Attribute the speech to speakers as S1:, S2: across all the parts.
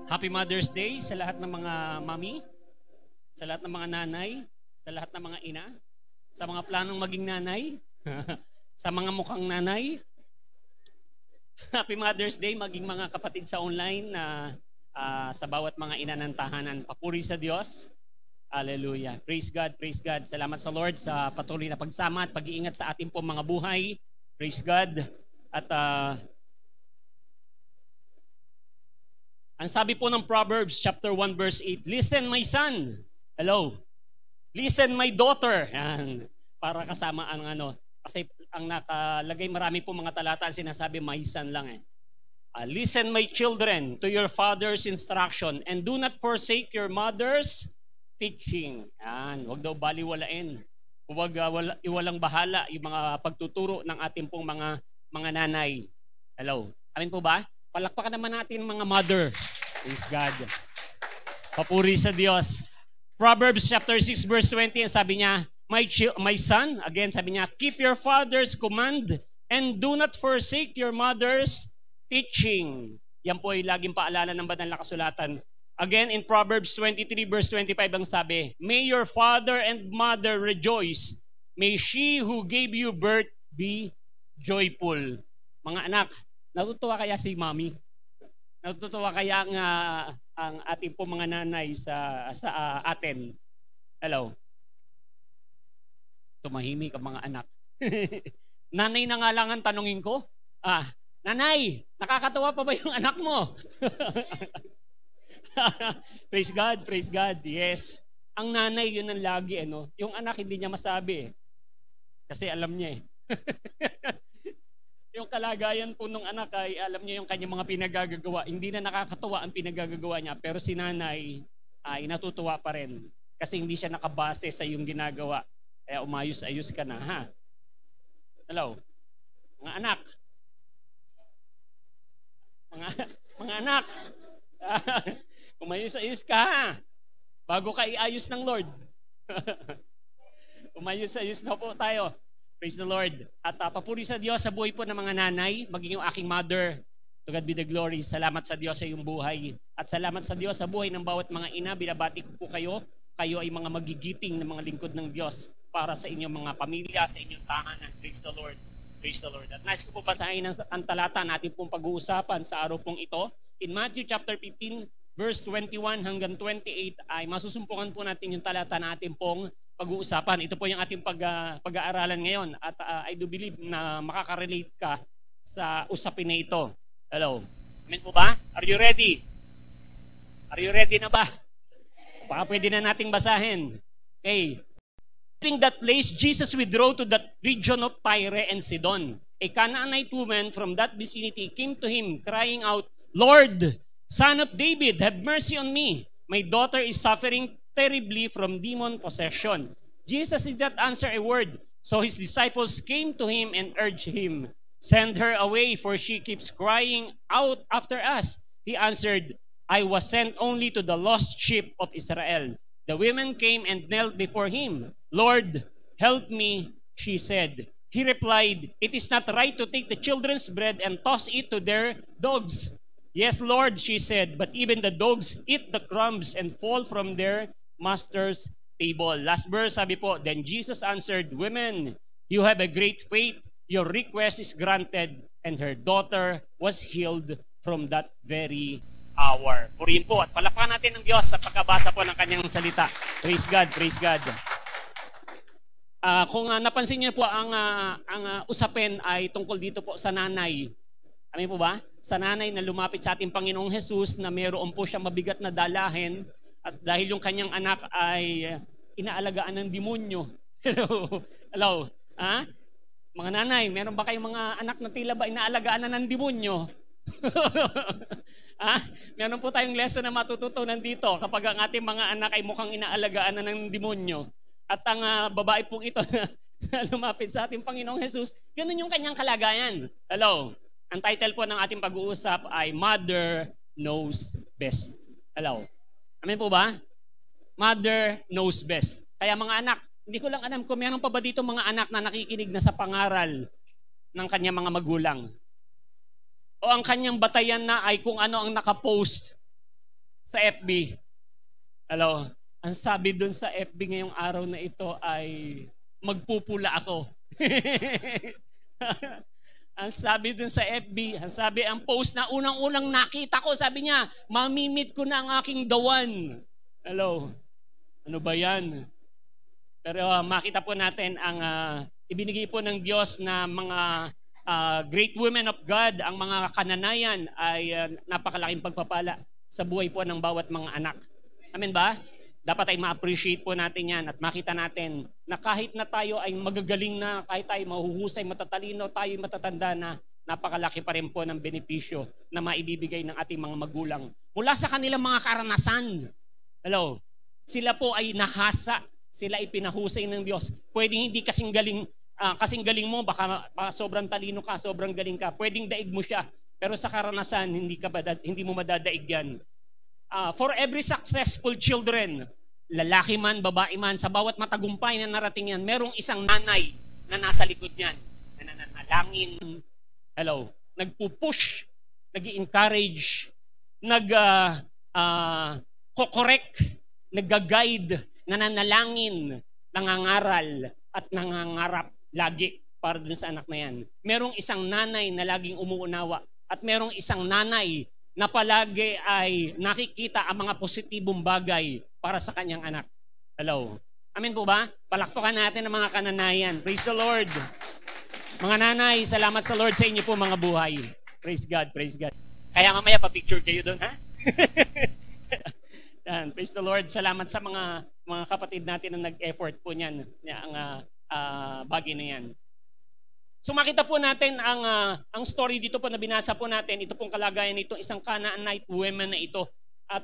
S1: Happy Mother's Day sa lahat ng mga mami, sa lahat ng mga nanay, sa lahat ng mga ina, sa mga planong maging nanay, sa mga mukhang nanay. Happy Mother's Day maging mga kapatid sa online na sa bawat mga ina ng tahanan. Papuri sa Diyos. Hallelujah. Praise God, praise God. Salamat sa Lord sa patuloy na pagsama at pag-iingat sa ating pong mga buhay. Praise God. At ang sabi po ng Proverbs chapter 1 verse 8, "Listen my son." Hello. "Listen my daughter." Yan. Para kasama ang kasi ang nakalagay marami po mga talata ang sinasabi my son lang eh. "Listen my children to your father's instruction and do not forsake your mother's teaching." Yan. Huwag daw baliwalain. Huwag iwalang bahala yung mga pagtuturo ng ating pong mga nanay. Hello. Amin po ba? Palakpakan naman natin mga mother. Praise God. Papuri sa Diyos. Proverbs chapter 6 verse 20, sabi niya, my son, again sabi niya, "Keep your father's command and do not forsake your mother's teaching." Yan po ay laging paalala ng banal na kasulatan. Again, in Proverbs 23 verse 25 ang sabi, "May your father and mother rejoice. May she who gave you birth be joyful." Mga anak, natutuwa kaya si Mami? Natutuwa kaya ang ating po mga nanay sa atin? Hello? Tumahimik ang mga anak. Nanay na nga lang ang tanungin ko. Nanay, nakakatawa pa ba yung anak mo? Praise God, praise God. Yes. Ang nanay, yun ang lagi. Yung anak, hindi niya masabi. Kasi alam niya eh. Yung kalagayan po ng anak ay alam niya yung kanyang mga pinagagagawa. Hindi na nakakatuwa ang pinagagagawa niya, pero si nanay ay natutuwa pa rin. Kasi hindi siya nakabase sa iyong ginagawa. Kaya umayos-ayos ka na, ha? Hello? Mga anak. Mga anak. Umayos-ayos ka, ha? Bago ka iayos ng Lord. Umayos-ayos na po tayo. Praise the Lord. At papuri sa Diyos sa buhay po ng mga nanay, maging yung aking mother. To God be the glory. Salamat sa Diyos sa iyong buhay. At salamat sa Diyos sa buhay ng bawat mga ina. Binabati ko po kayo. Kayo ay mga magigiting na mga lingkod ng Diyos para sa inyong mga pamilya, sa inyong tahanan. Praise the Lord. Praise the Lord. At nais ko po basahin ang talata natin pong pag-uusapan sa araw pong ito. In Matthew chapter 15, verse 21 hanggang 28 ay masusumpungan po natin yung talata natin pong pag-uusapan. Ito po yung ating pag-aaralan ngayon at I do believe na makaka-relate ka sa usapin na ito. Hello. Amen po ba? Are you ready? Are you ready na ba? Baka pwede na nating basahin. Okay. Leaving that place, Jesus withdrew to that region of Tyre and Sidon. A Canaanite woman from that vicinity came to him crying out, "Lord, Son of David, have mercy on me. My daughter is suffering terribly from demon possession." Jesus did not answer a word. So his disciples came to him and urged him, "Send her away, for she keeps crying out after us." He answered, "I was sent only to the lost sheep of Israel." The women came and knelt before him. "Lord, help me," she said. He replied, "It is not right to take the children's bread and toss it to their dogs." "Yes, Lord," she said, "but even the dogs eat the crumbs and fall from their master's table." Last verse, sabi po, "Then Jesus answered, Women, you have a great faith. Your request is granted." And her daughter was healed from that very hour. Purihin po at palakpakan natin ng Diyos sa pagkabasa po ng kanyang salita. Praise God, praise God. Kung napansin niyo po, ang usapin ay tungkol dito po sa nanay. Amin po ba? Sa nanay na lumapit sa ating Panginoong Jesus na mayroon po siyang mabigat na dalahin. At dahil yung kanyang anak ay inaalagaan ng demonyo. Hello? Hello? Ha? Mga nanay, meron ba kayong mga anak na tila ba inaalagaan na ng demonyo? Meron po tayong lesson na matututunan dito kapag ang ating mga anak ay mukhang inaalagaan na ng demonyo. At ang babae pong ito na lumapit sa ating Panginoong Jesus, ganun yung kanyang kalagayan. Hello? Ang title po ng ating pag-uusap ay Mother Knows Best. Hello? Amen po ba? Mother knows best. Kaya mga anak, hindi ko lang alam kung meron pa ba dito mga anak na nakikinig na sa pangaral ng kanyang mga magulang. O ang kanyang batayan na ay kung ano ang nakapost sa FB. Hello? Ang sabi dun sa FB ngayong araw na ito ay magpupula ako. Ang sabi dun sa FB, ang post na unang-unang nakita ko, sabi niya, mamimit ko na ang aking dawan. Hello? Ano ba yan? Pero makita po natin ang ibinigay po ng Diyos na mga great women of God, ang mga kananayan ay napakalaking pagpapala sa buhay po ng bawat mga anak. Amen ba? Dapat ay ma-appreciate po natin yan at makita natin na kahit na tayo ay magagaling na, kahit tayo mahuhusay, matatalino, tayo matatanda na, napakalaki pa rin po ng benepisyo na maibibigay ng ating mga magulang. Mula sa kanilang mga karanasan. Hello? Sila po ay nahasa, sila ay pinahusay ng Diyos. Pwedeng hindi kasing galing mo, baka sobrang talino ka, sobrang galing ka. Pwedeng daig mo siya. Pero sa karanasan, hindi mo madadaig yan. For every successful children, lalaki man, babae man, sa bawat matagumpay na narating yan, merong isang nanay na nasa likod niyan, na nananalangin, nagpupush, nag-encourage, nag-correct, nag-guide, nananalangin, nangangaral, at nangangarap lagi para dun sa anak na yan. Merong isang nanay na laging umuunawa, at merong isang nanay na palagi ay nakikita ang mga positibong bagay para sa kanyang anak. Hello? Amen po ba? Palakpakan natin ang mga kananayan. Praise the Lord. Mga nanay, salamat sa Lord sa inyo po mga buhay. Praise God, praise God. Kaya mamaya pa-picture kayo doon, ha? Praise the Lord. Salamat sa mga kapatid natin na nag-effort po niyan, ang bagay na yan. So makita po natin ang story dito po na binasa po natin, ito pong kalagayan nito, isang Canaanite woman na ito. At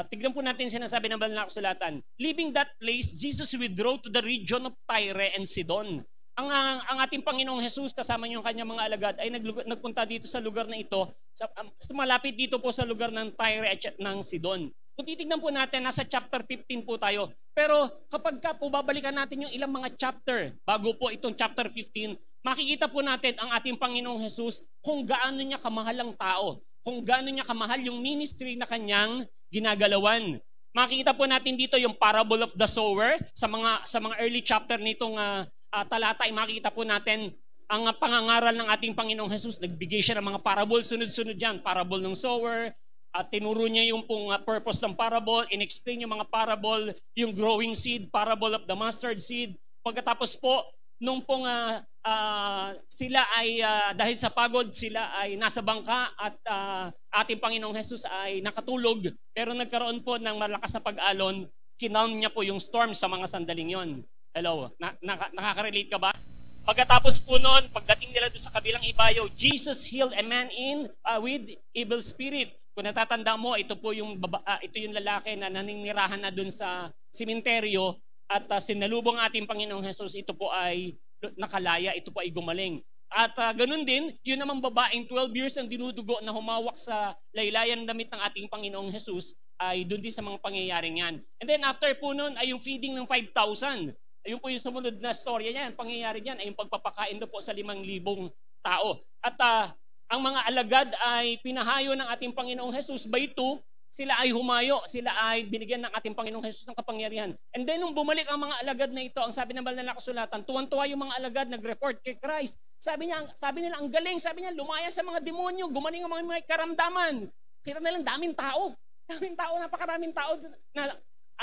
S1: tignan po natin sinasabi ng banal na kasulatan. Leaving that place, Jesus withdrew to the region of Tyre and Sidon. Ang ating Panginoong Jesus kasama niyo ang kanyang mga alagad ay nagpunta dito sa lugar na ito, malapit dito po sa lugar ng Tyre at ng Sidon. Kung titignan po natin, nasa chapter 15 po tayo. Pero kapag po babalikan natin yung ilang mga chapter, bago po itong chapter 15, makikita po natin ang ating Panginoong Jesus kung gaano niya kamahal ang tao, kung gaano niya kamahal yung ministry na kanyang ginagalawan. Makikita po natin dito yung parable of the sower sa mga early chapter nitong talata ay makikita po natin ang pangangaral ng ating Panginoong Jesus. Nagbigay siya ng mga parable, sunod-sunod yan. Parable ng sower, at tinuro niya yung pong purpose ng parable, in-explain yung mga parable, yung growing seed, parable of the mustard seed. Pagkatapos po, nung pong sila ay, dahil sa pagod, sila ay nasa bangka at ating Panginoong Jesus ay nakatulog. Pero nagkaroon po ng malakas na pag-alon, kinalm niya po yung storm sa mga sandaling yon. Hello, nakaka-relate ka ba? Pagkatapos po noon, pagdating nila doon sa kabilang ibayo, Jesus healed a man with evil spirit. Kung natatanda mo, ito yung lalaki na naninirahan na doon sa simenteryo at sinalubong ating Panginoong Jesus, ito po ay nakalaya, ito po ay gumaling. At ganun din, yun namang babaeng 12 years ang dinudugo na humawak sa laylayan damit ng ating Panginoong Jesus ay doon din sa mga pangyayaring yan. And then after po noon ay yung feeding ng 5,000. Ayun po yung sumunod na storya niyan, pangyayari niyan ay yung pagpapakain do po sa 5,000 tao. At ang mga alagad ay pinahayo ng ating Panginoong Jesus by 2, sila ay humayo, sila ay binigyan ng ating Panginoong Jesus ng kapangyarihan. And then nung bumalik ang mga alagad na ito, ang sabi ng banal na kasulatan, tuwan-tuwa yung mga alagad nag-report kay Christ. Sabi nila ang galing, sabi niya lumaya sa mga demonyo, gumaling ang mga may karamdaman. Kita nilang daming tao, napakaraming tao na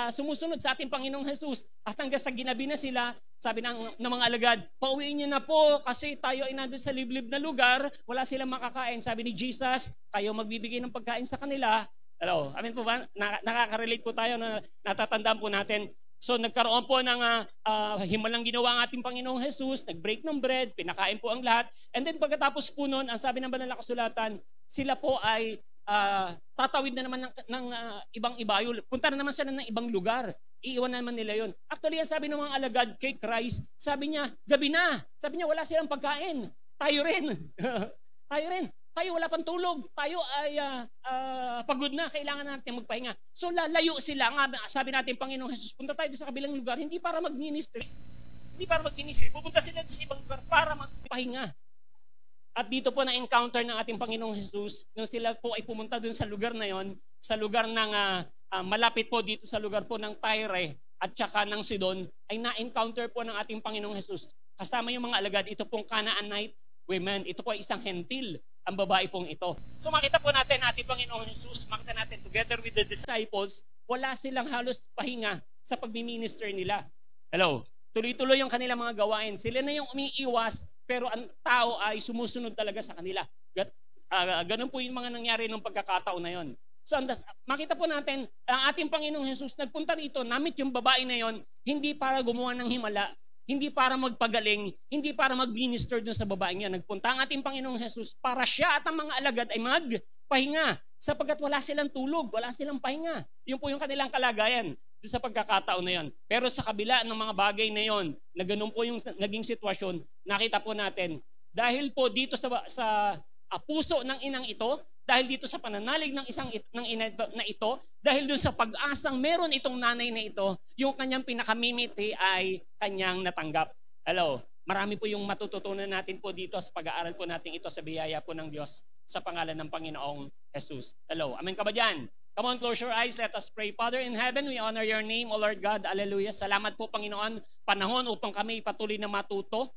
S1: sumusunod sa ating Panginoong Jesus. At hanggang sa ginabi na sila, sabi ng mga alagad, pauwiin niyo na po kasi tayo ay nandun sa liblib na lugar, wala silang makakain. Sabi ni Jesus, kayo magbibigay ng pagkain sa kanila. Hello, amen po ba? Nakaka-relate po tayo na natatandaan po natin. So nagkaroon po ng himalang ginawa ang ating Panginoong Jesus, nag-break ng bread, pinakain po ang lahat. And then pagkatapos po nun, ang sabi ng banal na kasulatan, sila po ay tatawid na naman ng ibang ibayo. Punta na naman sila ng ibang lugar. Iiwan na naman nila yon. Actually, ang sabi ng mga alagad kay Christ, sabi niya, gabi na. Sabi niya, wala silang pagkain. Tayo rin. Tayo wala pang tulog. Tayo ay pagod na. Kailangan natin magpahinga. So lalayo sila. Sabi natin, Panginoong Jesus, punta tayo sa kabilang lugar, hindi para mag-ministry. Pupunta sila sa ibang lugar para magpahinga. At dito po na-encounter ng ating Panginoong Jesus, nung sila po ay pumunta dun sa lugar na yon, sa lugar ng malapit po dito sa lugar po ng Tyre at saka ng Sidon, ay na-encounter po ng ating Panginoong Jesus. Kasama yung mga alagad, ito pong Canaanite women, ito po ay isang hentil, ang babae pong ito. So makita po natin ating Panginoong Jesus, makita natin together with the disciples, wala silang halos pahinga sa pagmi-minister nila. Hello? Tuloy-tuloy yung kanilang mga gawain. Sila na yung umiiwas, pero ang tao ay sumusunod talaga sa kanila. Ganun po yung mga nangyari nung pagkakataon na yon. So makita po natin, ang ating Panginoong Jesus nagpunta rito, namit yung babae na yon, hindi para gumawa ng himala, hindi para magpagaling, hindi para mag-minister dun sa babaeng yan. Nagpunta ang ating Panginoong Jesus para siya at ang mga alagad ay magpahinga sapagkat wala silang tulog, wala silang pahinga. Yun po yung kanilang kalagayan dun sa pagkakataon na yon. Pero sa kabila ng mga bagay na yon, na ganun po yung naging sitwasyon, nakita po natin, dahil po dito sa puso ng inang ito, dahil dito sa pananalig ng ng ina na ito, dahil dun sa pag-asang meron itong nanay na ito, yung kanyang pinakamimiti ay kanyang natanggap. Hello, marami po yung matututunan natin po dito sa pag-aaral po natin ito sa biyaya po ng Diyos sa pangalan ng Panginoong Jesus. Hello, amen ka ba dyan? Come on, close your eyes, let us pray. Father in heaven, we honor your name, O Lord God. Hallelujah. Salamat po, Panginoon, panahon upang kami patuloy na matuto,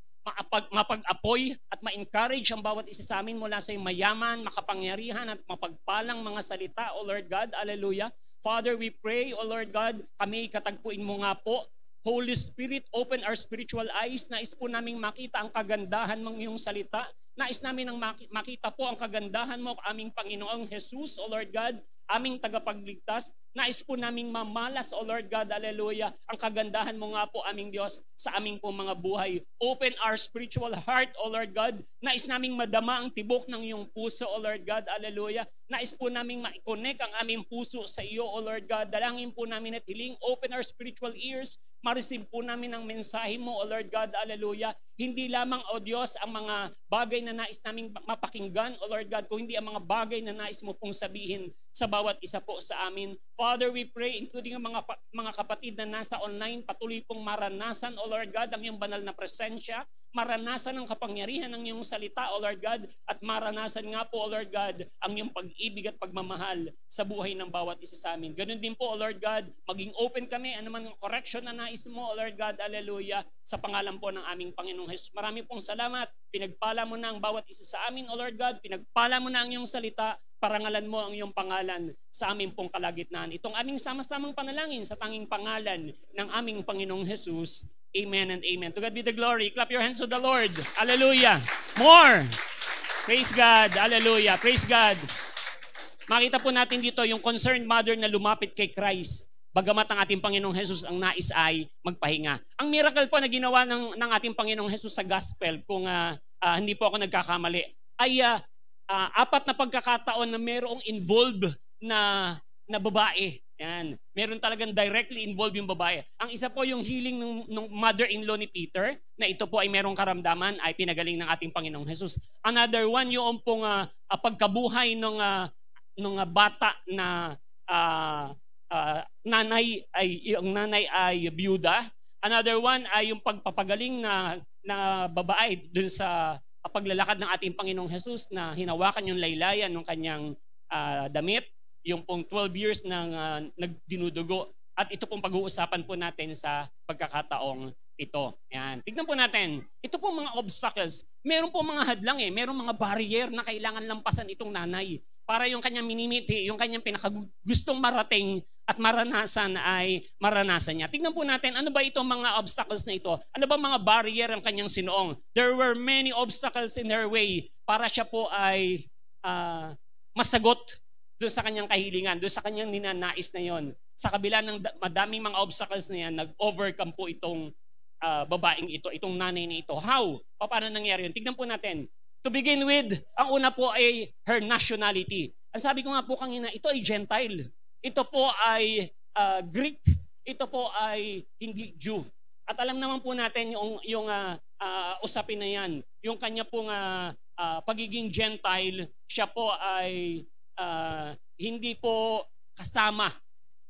S1: mapag-apoy at ma-encourage ang bawat isa sa amin mula sa iyong mayaman, makapangyarihan at mapagpalang mga salita, O Lord God. Hallelujah. Father, we pray, O Lord God, kami katagpuin mo nga po. Holy Spirit, open our spiritual eyes. Nais po naming makita ang kagandahan ng iyong salita. Nais namin ang makita po ang kagandahan mo, aming Panginoong Jesus, O Lord God, aming tagapagligtas. Nais po naming mamalas, O Lord God, hallelujah, ang kagandahan mo nga po, aming Diyos, sa aming po mga buhay. Open our spiritual heart, O Lord God. Nais naming madama ang tibok ng iyong puso, O Lord God, hallelujah. Nais po naming ma-connect ang aming puso sa iyo, O Lord God. Dalangin po namin at hiling, open our spiritual ears, ma-receive po namin ang mensahe mo, O Lord God, hallelujah. Hindi lamang, O Diyos, ang mga bagay na nais naming mapakinggan, O Lord God, kung hindi ang mga bagay na nais mo pong sabihin sa bawat isa po sa amin. Father, we pray, including ang mga kapatid na nasa online, patuloy pong maranasan, O Lord God, ang iyong banal na presensya, maranasan ang kapangyarihan ng iyong salita, O Lord God, at maranasan nga po, O Lord God, ang iyong pag-ibig at pagmamahal sa buhay ng bawat isa sa amin. Ganun din po, O Lord God, maging open kami, anuman ang correction na nais mo, O Lord God, hallelujah, sa pangalan po ng aming Panginoong Jesus. Marami pong salamat, pinagpala mo na ang bawat isa sa amin, O Lord God, pinagpala mo na ang iyong salita, parangalan mo ang iyong pangalan sa aming pong kalagitnaan. Itong aming sama-samang panalangin sa tanging pangalan ng aming Panginoong Jesus. Amen and amen. To God be the glory. Clap your hands to the Lord. Hallelujah. More. Praise God. Hallelujah. Praise God. Makita po natin dito yung concerned mother na lumapit kay Christ. Bagamat ang ating Panginoong Jesus ang nais ay magpahinga. Ang miracle po na ginawa ng ating Panginoong Jesus sa gospel, kung hindi po ako nagkakamali, ay apat na pagkakataon na mayroong involved na babae. Yan. Meron talagang directly involved yung babae. Ang isa po yung healing ng mother-in-law ni Peter, na ito po ay merong karamdaman, ay pinagaling ng ating Panginoong Jesus. Another one, yung pong pagkabuhay ng bata na nanay ay byuda. Another one ay yung pagpapagaling na babae dun sa paglalakad ng ating Panginoong Jesus na hinawakan yung laylayan ng kanyang damit, yung pong 12 years ng nagdinudugo. At ito pong pag-uusapan po natin sa pagkakataong ito. Yan. Tignan po natin, ito pong mga obstacles. Meron po mga hadlang meron mga barrier na kailangan lampasan itong nanay para yung kanyang minimiti, yung kanyang pinakagustong marating at maranasan ay maranasan niya. Tignan po natin, ano ba itong mga obstacles na ito? Ano ba mga barrier ang kanyang sinuong? There were many obstacles in her way para siya po ay masagot doon sa kanyang kahilingan, doon sa kanyang ninanais na yon. Sa kabila ng madaming mga obstacles na yan, nag-overcome po itong babaeng ito, itong nanay na ito. How? Paano nangyari yun? Tignan po natin. To begin with, ang una po ay her nationality. Ang sabi ko nga po kanina, ito ay Gentile. Ito po ay Greek. Ito po ay hindi Jew. At alam naman po natin yung usapin na yan. Yung kanya pong pagiging Gentile, siya po ay hindi po kasama.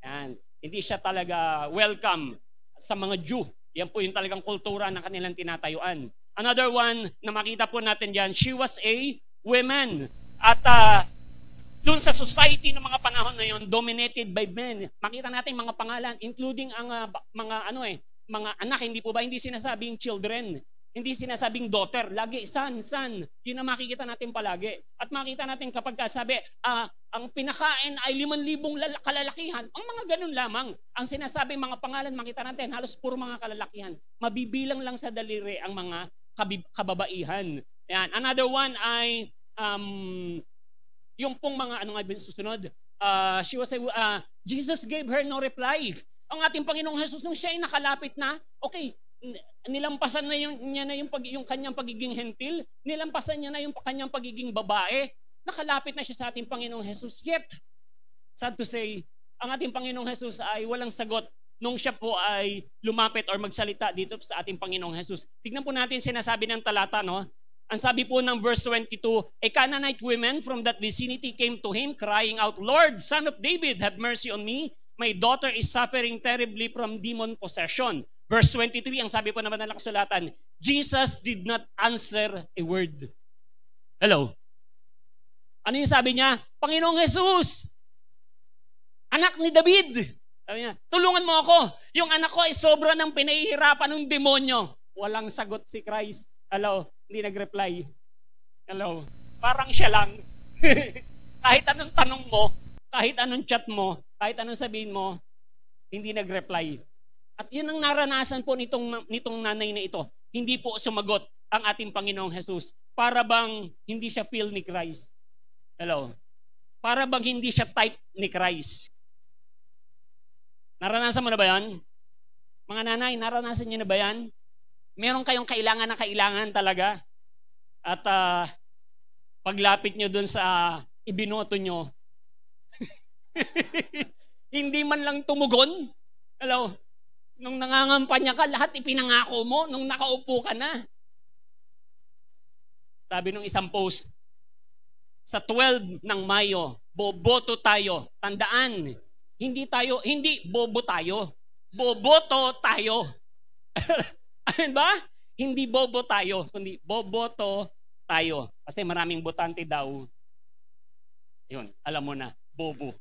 S1: Yan. Hindi siya talaga welcome sa mga Jew. Yan po yung talagang kultura ng kanilang tinatayuan. Another one na makita po natin dyan, she was a woman. At dun sa society ng mga panahon na yun, dominated by men. Makita natin mga pangalan, including ang mga anak, hindi po ba? Hindi sinasabing children. Hindi sinasabing daughter, lagi son. Yun ang makikita natin palagi. At makita natin kapag sabi, ang pinakain ay 5,000 kalalakihan. Ang mga ganun lamang. Ang sinasabing mga pangalan, makita natin, halos puro mga kalalakihan. Mabibilang lang sa daliri ang mga kababaihan. Yan. Another one ay, yung pong mga, susunod? Jesus gave her no reply. Ang ating Panginoong Jesus, nung siya ay nakalapit na, okay, nilampasan na niya na yung kanyang pagiging hentil, nilampasan niya na yung kanyang pagiging babae, nakalapit na siya sa ating Panginoong Jesus. Yet, sad to say, ang ating Panginoong Jesus ay walang sagot nung siya po ay lumapit or magsalita dito sa ating Panginoong Jesus. Tignan po natin sinasabi ng talata, no? Ang sabi po ng verse 22, a Canaanite woman from that vicinity came to him crying out, Lord, Son of David, have mercy on me. My daughter is suffering terribly from demon possession. Verse 23, ang sabi po naman ng kasulatan, Jesus did not answer a word. Hello? Ano yung sabi niya? Panginoong Jesus, anak ni David. Sabi niya, tulungan mo ako. Yung anak ko ay sobra ng pinahihirapan ng demonyo. Walang sagot si Christ. Hello? Hindi nag-reply. Hello? Parang siya lang. Kahit anong tanong mo, kahit anong chat mo, kahit anong sabihin mo, hindi nag-reply. At yun ang naranasan po nitong nanay na ito. Hindi po sumagot ang ating Panginoong Jesus. Para bang hindi siya feel ni Christ. Hello? Para bang hindi siya type ni Christ. Naranasan mo na ba yan? Mga nanay, naranasan niyo na ba yan? Meron kayong kailangan na kailangan talaga. At paglapit nyo dun sa ibinoto nyo, hindi man lang tumugon. Hello? Nung nangangampanya ka, lahat ipinangako mo nung nakaupo ka na. Sabi nung isang post, sa 12 ng Mayo, boboto tayo. Tandaan, hindi bobo tayo. Boboto tayo. Amen ba? Hindi bobo tayo, kundi boboto tayo. Kasi maraming botante daw. Yun, alam mo na, bobo.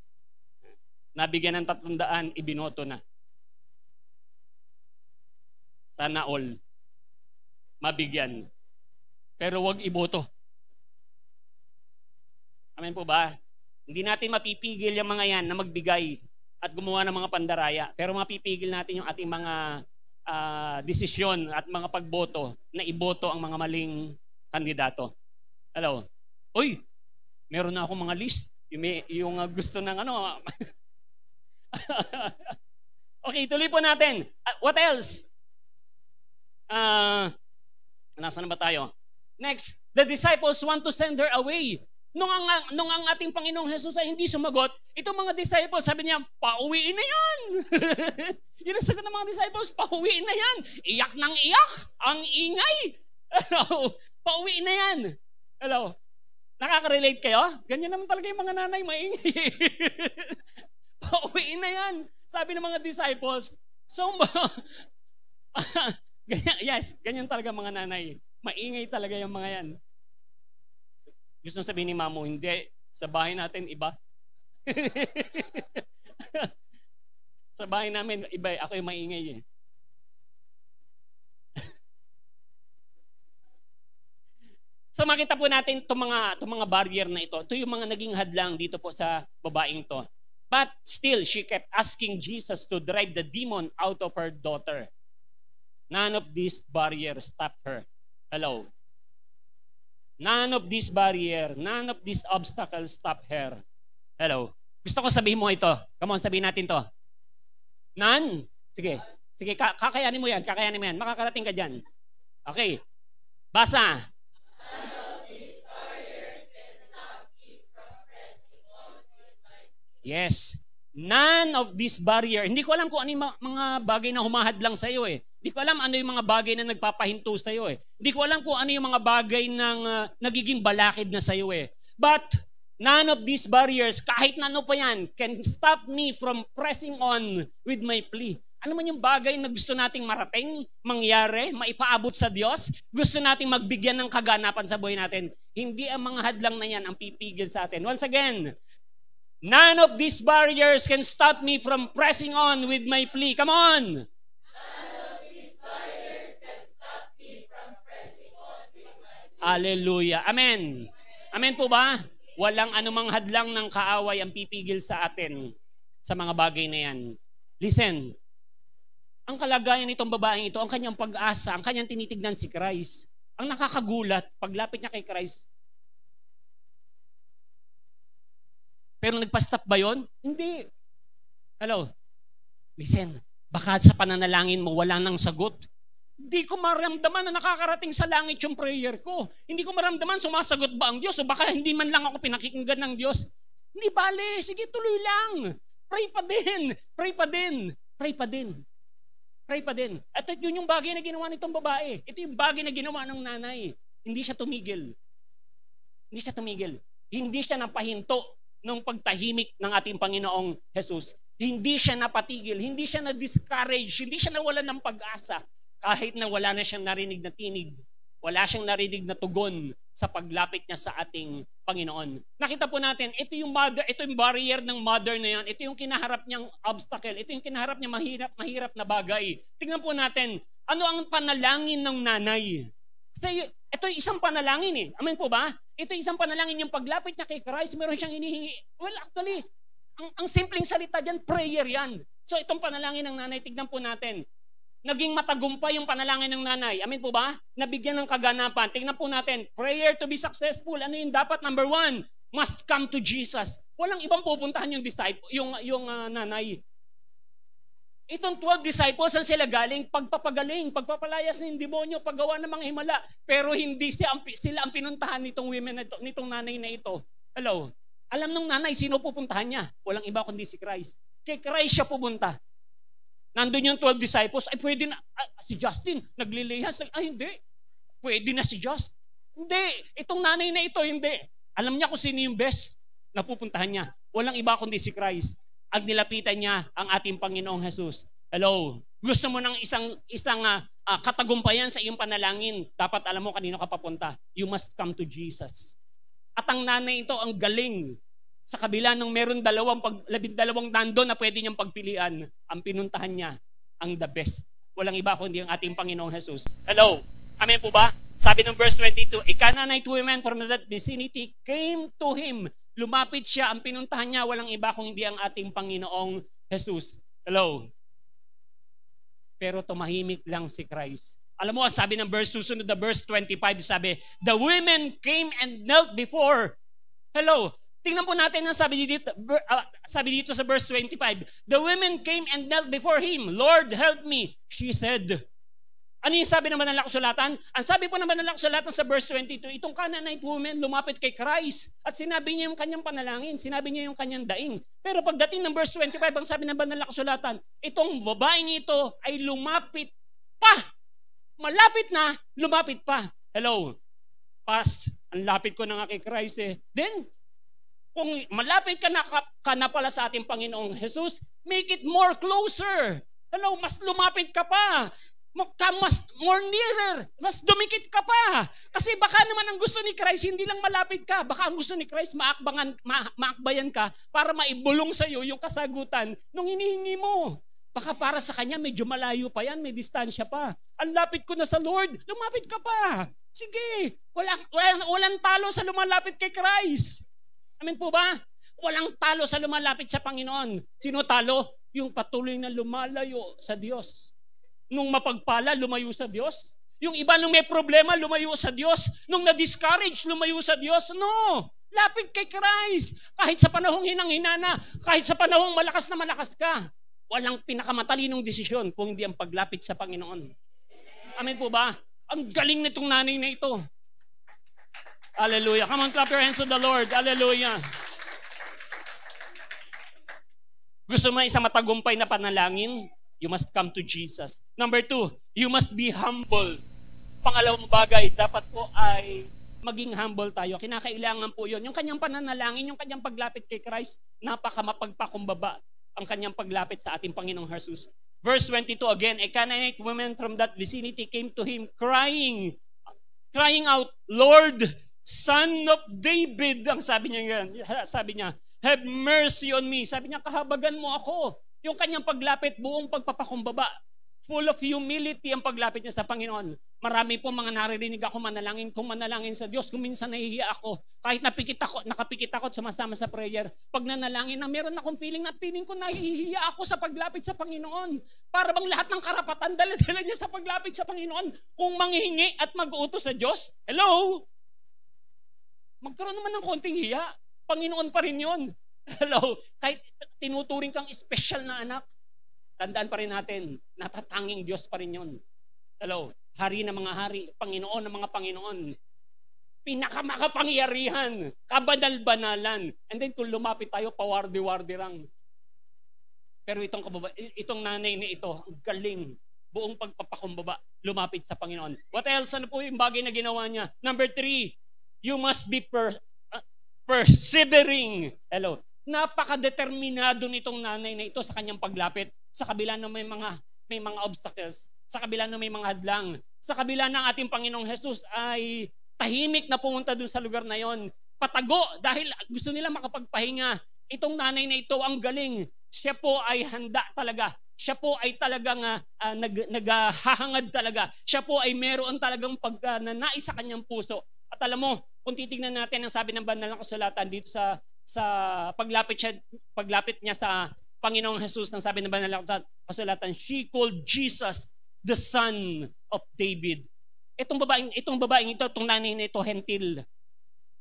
S1: Nabigyan ng 300, ibinoto na. Sana all mabigyan. Pero wag iboto. Amen po ba? Hindi natin mapipigil yung mga yan na magbigay at gumawa ng mga pandaraya. Pero mapipigil natin yung ating mga desisyon at mga pagboto na iboto ang mga maling kandidato. Hello? Uy, meron na akong mga list. Yung gusto ng ano. Okay, tuloy po natin. What else? Nasaan na ba tayo? Next, the disciples want to send her away. Nung ang ating Panginoong Jesus ay hindi sumagot, itong mga disciples, sabi niya, pauwiin na yan. Yun ang sagot ng mga disciples, pauwiin na yan. Iyak ng iyak, ang ingay. Pauwiin na yan. Hello? Nakaka-relate kayo? Ganyan naman talaga yung mga nanay, maingay. Pauwiin na yan. Sabi ng mga disciples, ganyan talaga mga nanay. Maingay talaga yung mga yan. Gusto sabihin ni Mamo, hindi. Sa bahay natin, iba. Sa bahay namin, iba. Ako yung maingay eh. So makita po natin itong mga barrier na ito. Ito yung mga naging hadlang dito po sa babaeng to. But still, she kept asking Jesus to drive the demon out of her daughter. None of these barriers stopped her. Hello? None of these barrier, none of these obstacles stop her. Hello? Gusto ko sabihin mo ito. Come on, sabihin natin to. None? Sige. Sige, kakayanin mo yan. Kakayanin mo yan. Makakarating ka dyan. Okay. Basa. Yes. None of this barrier. Hindi ko alam kung ano yung mga bagay na humahadlang sa iyo eh. Hindi ko alam ano yung mga bagay na nagpapahinto sa iyo eh. Hindi ko alam kung ano yung mga bagay ng nagiging balakid na sa iyo eh. But none of these barriers, kahit na ano pa yan, can stop me from pressing on with my plea. Ano man yung bagay na gusto nating marating, mangyari, maipaabot sa Diyos, gusto nating magbigyan ng kaganapan sa buhay natin, hindi ang mga hadlang na yan ang pipigil sa atin. Once again, none of these barriers can stop me from pressing on with my plea. Come on! Hallelujah. Amen. Amen po ba? Walang anumang hadlang ng kaaway ang pipigil sa atin sa mga bagay na yan. Listen, ang kalagayan nitong babaeng ito, ang kanyang pag-asa, ang kanyang tinitignan si Christ. Ang nakakagulat, paglapit niya kay Christ. Pero nagpa-stop ba yun? Hindi. Hello? Listen, baka sa pananalangin mo wala nang sagot. Hindi ko maramdaman na nakakarating sa langit yung prayer ko. Hindi ko maramdaman sumasagot ba ang Diyos o baka hindi man lang ako pinakikinggan ng Diyos. Hindi bale, sige tuloy lang. Pray pa din. Pray pa din. Pray pa din. Pray pa din. At yun yung bagay na ginawa nitong babae. Ito yung bagay na ginawa ng nanay. Hindi siya tumigil. Hindi siya tumigil. Hindi siya napahinto ng pagtahimik ng ating Panginoong Jesus. Hindi siya napatigil. Hindi siya na-discourage. Hindi siya nawalan ng pag-asa. Kahit na wala na siyang narinig na tinig. Wala siyang narinig na tugon sa paglapit niya sa ating Panginoon. Nakita po natin, ito yung barrier ng mother na yan. Ito yung kinaharap niyang obstacle. Ito yung kinaharap niya mahirap na bagay. Tingnan po natin, ano ang panalangin ng nanay? Kasi ito yung isang panalangin eh. Amen po ba? Ito yung isang panalangin, yung paglapit niya kay Christ, meron siyang hinihingi. Well, actually, ang simpleng salita dyan, prayer yan. So itong panalangin ng nanay, tignan po natin. Naging matagumpay yung panalangin ng nanay. Amen po ba? Nabigyan ng kaganapan. Tingnan po natin, prayer to be successful. Ano yung dapat? Number 1, must come to Jesus. Walang ibang pupuntahan yung disciple, yung nanay. Itong 12 disciples, saan sila galing? Pagpapagaling, pagpapalayas ng demonyo, paggawa ng mga himala. Pero hindi sila ang pinuntahan nitong women, nitong nanay na ito. Hello? Alam nung nanay, sino pupuntahan niya? Walang iba kundi si Christ. Kay Christ siya pupunta. Nandun yung 12 disciples, ay pwede na, si Justin, naglilihas, ay hindi, pwede na si Justin. Hindi, itong nanay na ito, hindi. Alam niya kung sino yung best na pupuntahan niya. Walang iba kundi si Christ. Ang nilapitan niya ang ating Panginoong Jesus. Hello, gusto mo ng isang katagumpayan sa iyong panalangin, dapat alam mo kanino ka papunta. You must come to Jesus. At ang nanay ito, ang galing. Sa kabila nung meron 12 nandun na pwede niyang pagpilian, ang pinuntahan niya ang the best. Walang iba kundi ang ating Panginoong Jesus. Hello? Amen po ba? Sabi ng verse 22, a Canaanite woman from that vicinity came to him. Lumapit siya, ang pinuntahan niya, walang iba kung hindi ang ating Panginoong Jesus. Hello? Pero tumahimik lang si Christ. Alam mo, sabi ng verse, susunod na verse 25, sabi, the women came and knelt before. Hello? Tingnan po natin ang sabi dito sa verse 25. The women came and knelt before him. Lord, help me, she said. Ano yung sabi naman ng Kasulatan? Ang sabi po naman ng Kasulatan sa verse 22, itong Canaanite woman lumapit kay Christ at sinabi niya yung kanyang panalangin, sinabi niya yung kanyang daing. Pero pagdating ng verse 25, ang sabi naman ng Kasulatan, itong babaeng ito ay lumapit pa. Malapit na, lumapit pa. Hello? Pas, ang lapit ko na nga kay Christ eh. Then, kung malapit ka na pala sa ating Panginoong Jesus, make it more closer. Hello, mas lumapit ka pa. Mas more nearer. Mas dumikit ka pa. Kasi baka naman ang gusto ni Christ, hindi lang malapit ka. Baka ang gusto ni Christ, maakbayan ka para maibulong sa iyo yung kasagutan nung hinihingi mo. Baka para sa kanya, medyo malayo pa yan, may distansya pa. Ang lapit ko na sa Lord, lumapit ka pa. Sige, walang talo sa lumalapit kay Christ. Amen po ba? Walang talo sa lumalapit sa Panginoon. Sino talo? Yung patuloy na lumalayo sa Diyos. Nung mapagpala, lumayo sa Diyos. Yung iba nung may problema, lumayo sa Diyos. Nung na-discourage, lumayo sa Diyos. No! Lapit kay Christ. Kahit sa panahong hinang-hinana, kahit sa panahong malakas na malakas ka, walang pinakamatalinong desisyon kung hindi ang paglapit sa Panginoon. Amen po ba? Ang galing nitong nanay na ito. Hallelujah. Come on, clap your hands to the Lord. Hallelujah. Gusto mo isang matagumpay na panalangin? You must come to Jesus. Number 2, you must be humble. Pangalawang bagay, dapat po ay maging humble tayo. Kinakailangan po yun. Yung kanyang pananalangin, yung kanyang paglapit kay Christ, napaka mapagpakumbaba ang kanyang paglapit sa ating Panginoong Jesus. Verse 22 again, a Canaanite woman from that vicinity came to him crying out, Lord, Son of David. Ang sabi niya, have mercy on me. Sabi niya, kahabagan mo ako. Yung kanyang paglapit, buong pagpapakumbaba. Full of humility ang paglapit niya sa Panginoon. Marami po mga naririnig ako manalangin. Kung manalangin sa Diyos, kung minsan nahihiya ako, kahit nakapikit ako at sumasama sa prayer, pag nanalangin na meron akong feeling ko nahihiya ako sa paglapit sa Panginoon. Para bang lahat ng karapatan dala-dala niya sa paglapit sa Panginoon. Kung manghihingi at mag-uutos sa Diyos, hello? Magkaroon naman ng konting hiya. Panginoon pa rin yun. Hello? Kahit tinuturing kang special na anak, tandaan pa rin natin, natatanging Diyos pa rin yun. Hello? Hari ng mga hari, Panginoon ng mga Panginoon. Pinakamakapangyarihan, kabadal-banalan. And then kung lumapit tayo, pawardi-wardi lang. Pero itong nanay na ito, galing, buong pagpapakumbaba, lumapit sa Panginoon. What else? Ano po yung bagay na ginawa niya? Number 3, you must be persevering. Hello? Napakadeterminado nitong nanay na ito sa kanyang paglapit. Sa kabila ng may mga obstacles, sa kabila ng may mga hadlang, sa kabila ng ating Panginoong Jesus ay tahimik na pumunta doon sa lugar na yon. Patago dahil gusto nila makapagpahinga. Itong nanay na ito ang galing. Siya po ay handa talaga. Siya po ay talagang naghahangad talaga. Siya po ay meron talagang pagnanais sa kanyang puso. At alam mo, kung titignan natin ang sabi ng banal na kasulatan dito sa paglapit niya sa Panginoong Jesus, ang sabi ng banal na kasulatan, she called Jesus the Son of David. Itong babaeng ito, itong nanay na ito, hentil.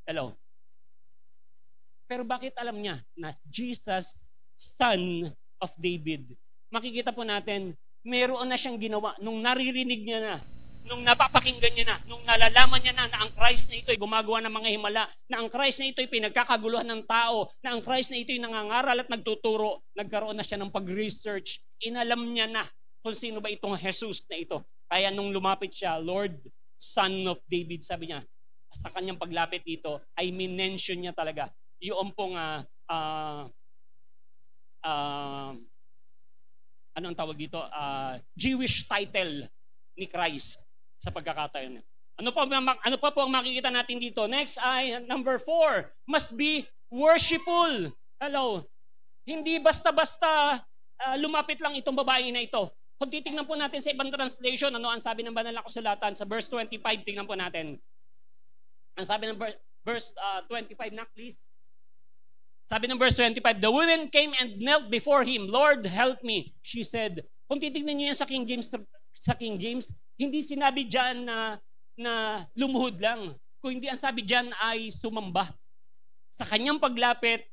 S1: Hello. Pero bakit alam niya na Jesus, Son of David? Makikita po natin, meron na siyang ginawa nung naririnig niya na, nung napapakinggan niya na, nung nalalaman niya na ang Christ na ito ay gumagawa ng mga himala, na ang Christ na ito ay pinagkakaguluhan ng tao, na ang Christ na ito ay nangangaral at nagtuturo, nagkaroon na siya ng pag-research. Inalam niya na kung sino ba itong Jesus na ito. Kaya nung lumapit siya, Lord, Son of David, sabi niya, sa kanyang paglapit dito, ay minention niya talaga yung pong ano ang tawag dito? Jewish title ni Christ sa pagkakataon. Ano pa po ang makikita natin dito? Next ay number 4, must be worshipful. Hello. Hindi basta-basta lumapit lang itong babae na ito. Kung titignan po natin sa ibang translation, ano ang sabi ng banal na kasulatan sa verse 25, tingnan po natin. Ang sabi ng verse 25 na, please. Sabi ng verse 25, the woman came and knelt before him. Lord, help me, she said. Kung titignan niyo yan sa King James, hindi sinabi diyan na lumuhod lang. Kung hindi, ang sabi diyan ay sumamba. Sa kanyang paglapit,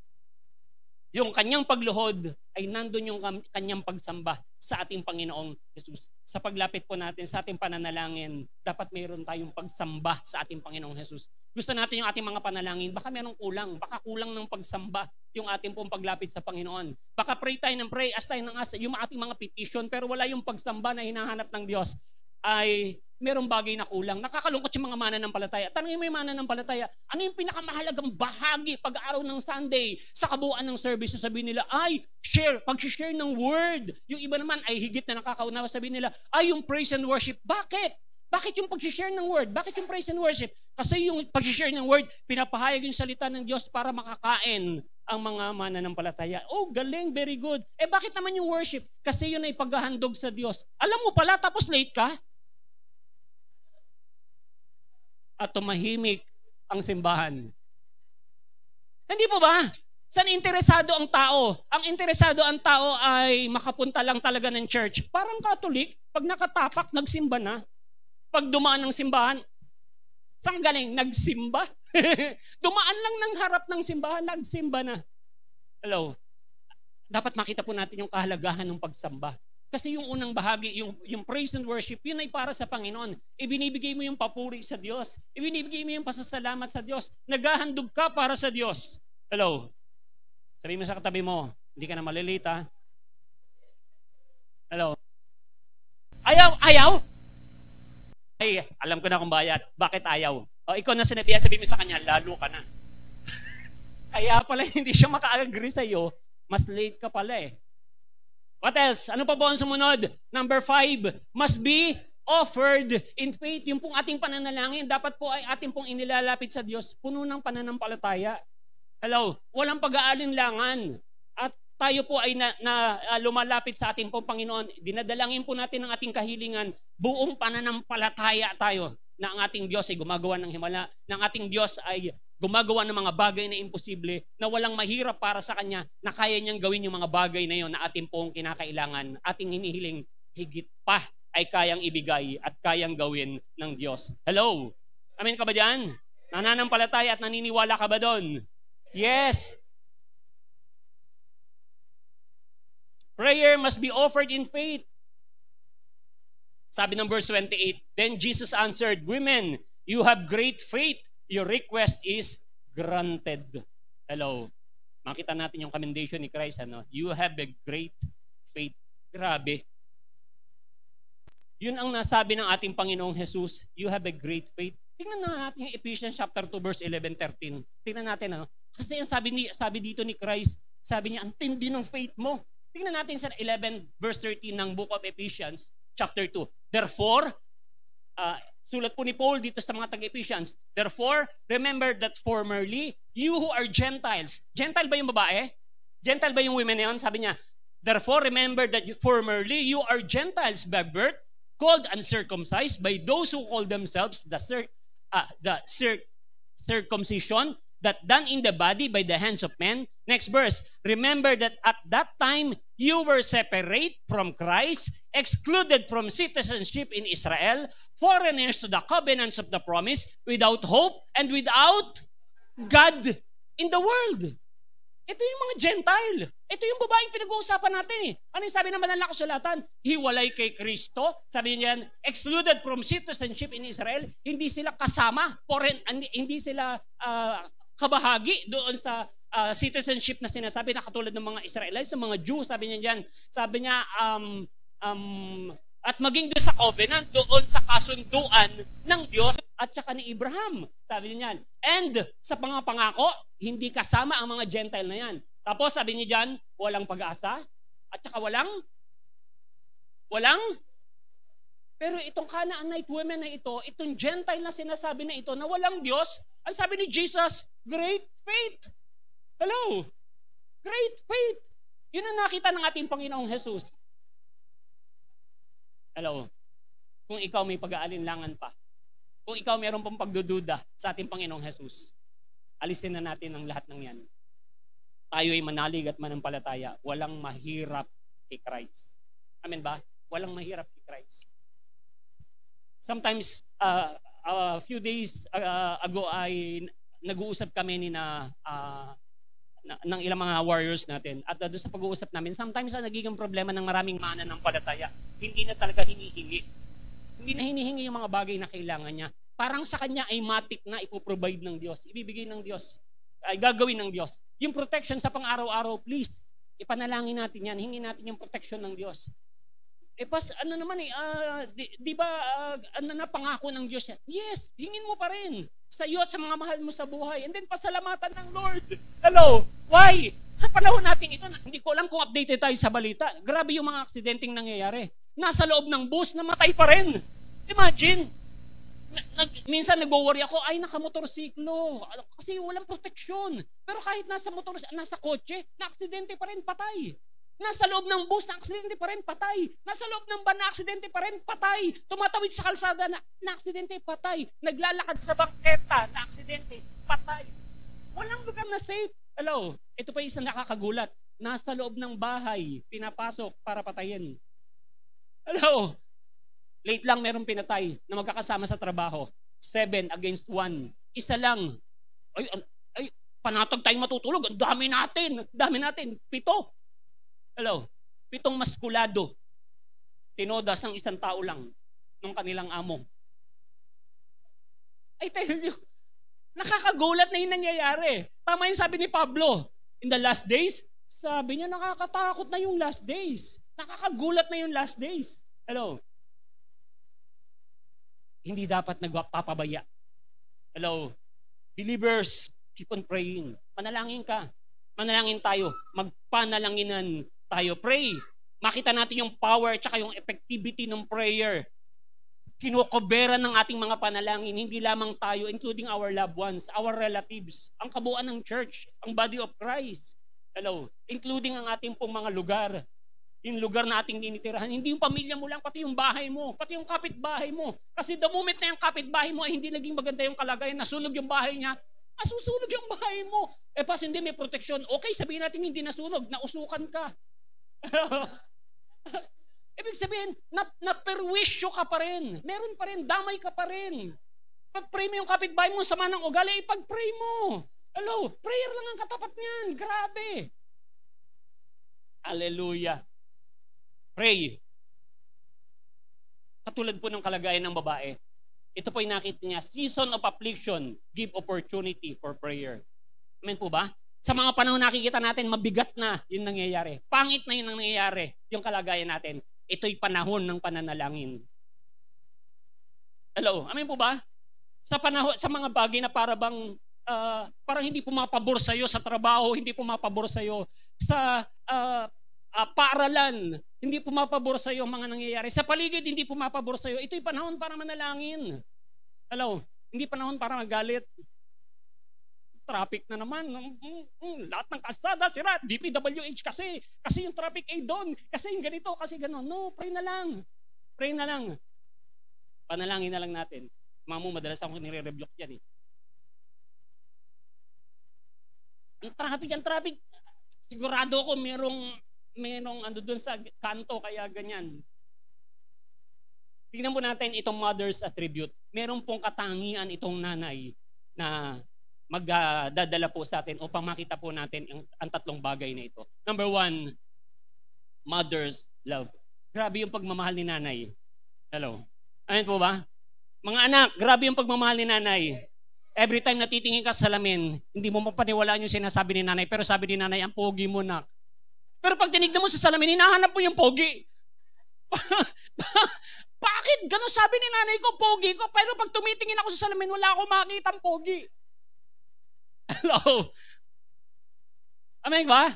S1: yung kanyang pagluhod ay nandun yung kanyang pagsamba sa ating Panginoong Jesus. Sa paglapit po natin sa ating pananalangin, dapat mayroon tayong pagsamba sa ating Panginoong Jesus. Gusto natin yung ating mga panalangin, baka mayroong kulang, baka kulang ng pagsamba yung ating pong paglapit sa Panginoon. Baka pray tayo ng pray, ask tayo ng ask, yung ating mga petition, pero wala yung pagsamba na hinahanap ng Diyos, ay merong bagay na kulang. Nakakalungkot yung mga mananampalataya. Tanungin mo yung mananampalataya, ano yung pinakamahalagang bahagi pag-araw ng Sunday sa kabuuan ng service? Sabihin nila, ay, pag-share ng word. Yung iba naman ay higit na nakakaunawa. Sabihin nila, ay, yung praise and worship. Bakit? Bakit yung pag-share ng word? Bakit yung praise and worship? Kasi yung pag-share ng word, pinapahayag yung salita ng Diyos para makakain ang mga mananampalataya. Oh, galing, very good. Bakit naman yung worship? Kasi yun ay paghahandog sa Diyos. Alam mo pala, tapos late ka? At tumahimik ang simbahan. Hindi po ba? Saan interesado ang tao? Ang interesado ang tao ay makapunta lang talaga ng church. Parang Catholic, pag nakatapak, nagsimba na. Pag dumaan ng simbahan, saan galing? Nagsimba? Dumaan lang ng harap ng simbahan, nagsimba na. Hello? Dapat makita po natin yung kahalagahan ng pagsamba. Kasi yung unang bahagi, yung praise and worship, yun ay para sa Panginoon. Ibinibigay mo yung papuri sa Diyos. Ibinibigay mo yung pasasalamat sa Diyos. Naghahandog ka para sa Diyos. Hello? Sabihin mo sa katabi mo, hindi ka na malilita. Hello? Ayaw? Ay, alam ko na kung bakit ayaw. O, ikaw na sinabihan, sabihin mo sa kanya, lalo ka na. Kaya pala hindi siya maka-agree sa'yo, mas late ka pala eh. What else? Ano pa po ang sumunod? Number 5, must be offered in faith. Yung pong ating pananalangin, dapat po ay ating pong inilalapit sa Diyos, puno ng pananampalataya. Hello? Walang pag-aalinlangan. At tayo po ay lumalapit sa ating pong Panginoon. Dinadalangin po natin ang ating kahilingan. Buong pananampalataya tayo na ang ating Diyos ay gumagawa ng himala, na ang ating Diyos ay gumagawa ng mga bagay na imposible, na walang mahirap para sa Kanya, na kaya niyang gawin yung mga bagay na yon na ating pong kinakailangan, ating hinihiling, higit pa ay kayang ibigay at kayang gawin ng Diyos. Hello? Amen ka ba dyan? Nananampalataya at naniniwala ka ba doon? Yes. Prayer must be offered in faith. Sabi ng verse 28, then Jesus answered, women, you have great faith. Your request is granted. Hello. Makita natin yung commendation ni Christ. Ano? You have a great faith. Grabe. Yun ang nasabi ng ating Panginoong Jesus. You have a great faith. Tingnan natin yung Ephesians chapter 2 verse 11-13. Tingnan natin. Ano? Kasi yung sabi dito ni Christ, sabi niya, ang tindi ng faith mo. Tingnan natin sa 11 verse 13 ng book of Ephesians chapter 2. Therefore, sulat po ni Paul dito sa mga taga-Ephesians, therefore, remember that formerly, you who are Gentiles. Gentile ba yung babae? Gentile ba yung women na yun? Sabi niya, therefore, remember that formerly, you are Gentiles by birth, called uncircumcised by those who call themselves the circumcision that done in the body by the hands of men. Next verse, remember that at that time, you were separate from Christ, excluded from citizenship in Israel, foreigners to the covenants of the promise, without hope and without God in the world. Ito yung mga Gentile. Ito yung babaeng pinag-uusapan natin eh. Ano yung sabi naman ng kasulatan? Hiwalay kay Kristo. Sabi niya, excluded from citizenship in Israel. Hindi sila kasama. Hindi sila kabahagi doon sa citizenship na sinasabi na katulad ng mga Israelites, ng mga Jew. Sabi niya dyan. Sabi niya, at maging doon sa covenant, doon sa kasunduan ng Diyos at saka ni Abraham. Sabi niya yan. And sa pangako, hindi kasama ang mga Gentile na yan. Tapos sabi niya dyan, walang pag-asa at saka walang pero itong Canaanite women na ito, itong Gentile na sinasabi na ito na walang Diyos, ang sabi ni Jesus, great faith. Hello? Great faith. Yun ang nakita ng ating Panginoong Jesus. Hello. Kung ikaw may pag-aalinlangan pa, kung ikaw mayroon pang pagdududa sa ating Panginoong Jesus, alisin na natin ang lahat ng yan. Tayo ay manalig at manampalataya. Walang mahirap kay Christ. Amen ba? Walang mahirap kay Christ. Sometimes, a few days ago ay nag-uusap kami ng ilang mga warriors natin. At doon sa pag-uusap namin, sometimes ang nagiging problema ng maraming mananampalataya, hindi na talaga hinihingi. Hindi na hinihingi yung mga bagay na kailangan niya. Parang sa kanya ay matik na ipoprovide ng Diyos. Ibibigay ng Diyos. Ay gagawin ng Diyos. Yung protection sa pang-araw-araw, please. Ipanalangin natin yan. Hingin natin yung protection ng Diyos. Ano naman di ba pangako ng Diyos yan? Yes, hingin mo pa rin sa iyo at sa mga mahal mo sa buhay. And then pasalamatan ng Lord. Hello? Why? Sa panahon natin ito, hindi ko alam kung updated tayo sa balita. Grabe yung mga aksidenteng nangyayari. Nasa loob ng bus, namatay pa rin. Imagine. Minsan nagwo-worry ako, ay nakamotorsiklo. Kasi walang proteksyon. Pero kahit nasa kotse, na-aksidente pa rin, patay. Nasa loob ng bus, na-aksidente pa rin, patay. Nasa loob ng van, na-aksidente pa rin, patay. Tumatawid sa kalsada, na-aksidente, patay. Naglalakad sa bangketa, na-aksidente, patay. Walang lugar na safe. Hello, ito pa isang nakakagulat. Nasa loob ng bahay, pinapasok para patayin. Hello, late lang merong pinatay na magkakasama sa trabaho. 7 against 1. Isa lang. Ay, panatag tayong matutulog. Ang dami natin. 7. Hello, 7 maskulado. Tinodas ng isang tao lang ng kanilang amo. I tell you, nakakagulat na yung nangyayari. Tama yung sabi ni Pablo. In the last days, sabi niya nakakatakot na yung last days. Nakakagulat na yung last days. Hello. Hindi dapat nagpapabaya. Hello. Believers, keep on praying. Manalangin ka. Manalangin tayo. Magpanalanginan tayo. Pray. Makita natin yung power tsaka yung effectivity ng prayer. Kinukobera ng ating mga panalangin, hindi lamang tayo, including our loved ones, our relatives, ang kabuuan ng church, ang body of Christ. Hello, including ang ating pong mga lugar, yung lugar na ating tinitirahan, hindi yung pamilya mo lang, pati yung bahay mo, pati yung kapitbahay mo. Kasi the moment na yung kapitbahay mo ay hindi naging maganda yung kalagayan, nasunog yung bahay niya, masusunog yung bahay mo. Pas hindi may proteksyon, okay, sabihin natin hindi nasunog, nausukan ka. Ibig sabihin, na-perwisyo ka pa rin. Meron pa rin, damay ka pa rin. Pag-pray mo yung kapitbahay mo, sama ng ugali, ipag-pray mo. Hello, prayer lang ang katapat niyan. Grabe. Hallelujah. Pray. Katulad po ng kalagayan ng babae. Ito po yung nakita niya, season of affliction, give opportunity for prayer. Amen po ba? Sa mga panahon nakikita natin, mabigat na yung nangyayari. Pangit na yun ang nangyayari, yung kalagayan natin. Ito'y panahon ng pananalangin. Hello, amen po ba? Sa panahon, sa mga bagay na parang hindi pumapabor sa iyo sa trabaho, hindi pumapabor sa iyo sa paaralan, hindi pumapabor sa iyo mga nangyayari. Sa paligid, hindi pumapabor sa iyo. Ito'y panahon para manalangin. Hello, hindi panahon para magalit. Traffic na naman. Lahat ng kalsada, sira. DPWH kasi yung traffic ay doon. Kasi yung ganito, kasi gano'n. No, pray na lang. Pray na lang. Panalangin na lang natin. Mamu, madalas ako nire-rebuke yan eh. Ang traffic. Sigurado ako merong ando doon sa kanto, kaya ganyan. Tingnan po natin itong mother's attribute. Meron pong katangian itong nanay na magdadala po sa atin upang makita po natin ang tatlong bagay na ito. Number 1, mother's love. Grabe yung pagmamahal ni nanay. Hello. Ayan po ba? Mga anak, grabe yung pagmamahal ni nanay. Every time na titingin ka sa salamin, hindi mo mapaniwalaan yung sinasabi ni nanay, pero sabi ni nanay, ang pogi mo na. Pero pag tinignan mo sa salamin, hinahanap mo yung pogi. Bakit? Ganun sabi ni nanay ko, pogi ko. Pero pag tumitingin ako sa salamin, wala akong makikita ang pogi. Hello? Amen ba?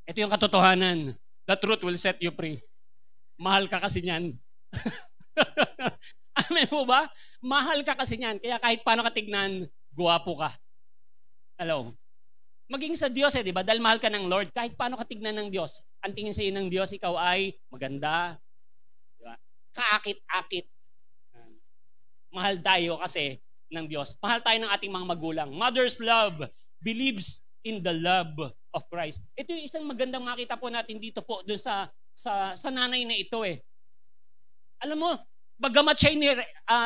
S1: Ito yung katotohanan. The truth will set you free. Mahal ka kasi niyan. Amen po ba? Mahal ka kasi niyan. Kaya kahit paano ka tignan, guwapo ka. Hello? Maging sa Diyos di ba? Dahil mahal ka ng Lord, kahit paano ka tignan ng Diyos, ang tingin sa iyo ng Diyos, ikaw ay maganda. Di ba? Kaakit-akit. Mahal tayo kasi ng Diyos. Mahal tayo ng ating mga magulang. Mother's love believes in the love of Christ. Ito yung isang magandang makita po natin dito po doon sa nanay na ito eh. Alam mo, bagamat siya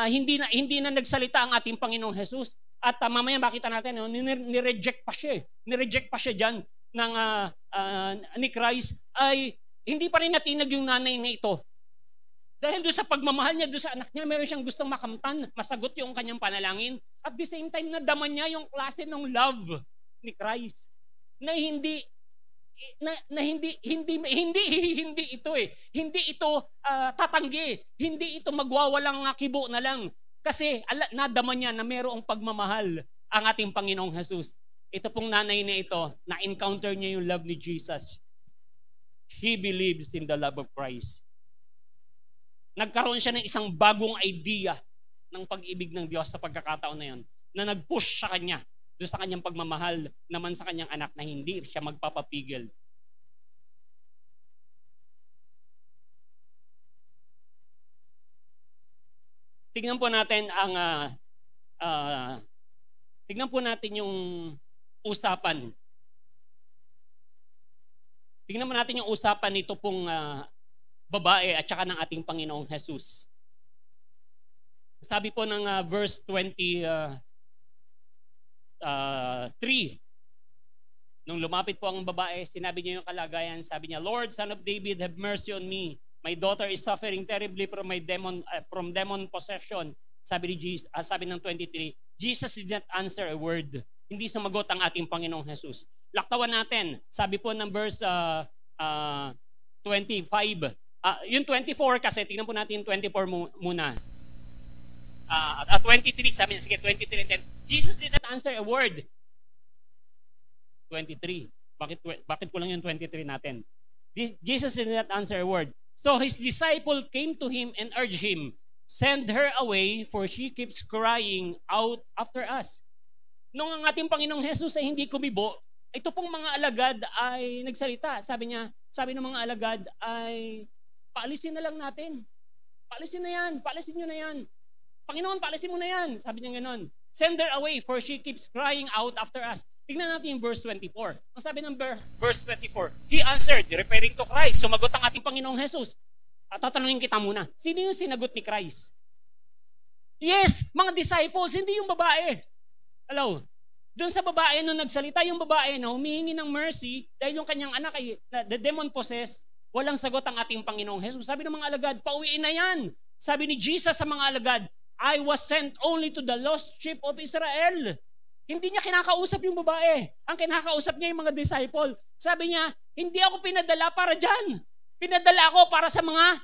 S1: hindi na nagsalita ang ating Panginoong Jesus at mamaya makita natin ni-reject pa siya. Ni-reject pa siya diyan ng ni Christ ay hindi pa rin natinag yung nanay na ito. Dahil doon sa pagmamahal niya, doon sa anak niya, meron siyang gustong makamtan, masagot yung kanyang panalangin. At the same time, nadaman niya yung klase ng love ni Christ. Na hindi ito eh. Hindi ito tatanggi. Hindi ito magwawalang kibo na lang. Kasi nadaman niya na merong pagmamahal ang ating Panginoong Jesus. Ito pong nanay na ito, na-encounter niya yung love ni Jesus. She believes in the love of Christ. Nagkaroon siya ng isang bagong idea ng pag-ibig ng Diyos sa pagkakataon na yun, na nag-push sa kanya, doon sa kanyang pagmamahal naman sa kanyang anak na hindi siya magpapapigil. Tingnan po natin yung usapan. Tingnan mo natin yung usapan nito pong babae at saka ng ating Panginoong Jesus. Sabi po ng verse 23, nung lumapit po ang babae, sinabi niya yung kalagayan, sabi niya, Lord, Son of David, have mercy on me. My daughter is suffering terribly from demon possession. Sabi ng 23, Jesus did not answer a word. Hindi sumagot ang ating Panginoong Jesus. Laktawan natin. Sabi po ng verse 25, yung 24 kasi, tingnan po natin yung 24 muna. 23, sabi niya, sige, 23 and 10. Jesus did not answer a word. 23. Bakit ko lang yung 23 natin? Jesus did not answer a word. So his disciple came to him and urged him, "Send her away, for she keeps crying out after us." Nung ang ating Panginoong Jesus ay hindi kumibo, ito pong mga alagad ay nagsalita. Sabi ng mga alagad ay, "Paalisin na lang natin. Paalisin na yan. Paalisin nyo na yan. Panginoon, paalisin mo na yan." Sabi niya ganon. "Send her away, for she keeps crying out after us." Tingnan natin yung verse 24. Ang sabi ng verse 24, He answered, referring to Christ. Sumagot ang ating Panginoong Jesus. At tatanungin kita muna, sino yung sinagot ni Christ? Yes, mga disciples, hindi yung babae. Hello? Doon sa babae, nung nagsalita yung babae na humihingi ng mercy dahil yung kanyang anak ay the demon possessed, walang sagot ang ating Panginoong Jesus. Sabi ng mga alagad, pauwiin na yan. Sabi ni Jesus sa mga alagad, I was sent only to the lost sheep of Israel. Hindi niya kinakausap yung babae. Ang kinakausap niya yung mga disciple. Sabi niya, hindi ako pinadala para dyan. Pinadala ako para sa mga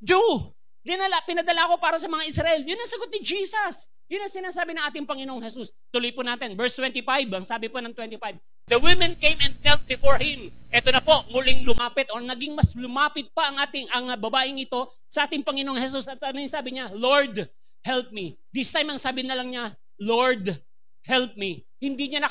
S1: Jew. Pinadala ako para sa mga Israel. Yun ang sagot ni Jesus. Yun ang sinasabi ng ating Panginoong Jesus. Tuloy po natin. Verse 25. Ang sabi po ng 25. The women came and knelt before him. Ito na po, muling lumapit or naging mas lumapit pa ang babaeng ito sa ating Panginoong Jesus. At ano yung sabi niya? Lord, help me. This time ang sabi na lang niya, Lord, help me. Hindi niya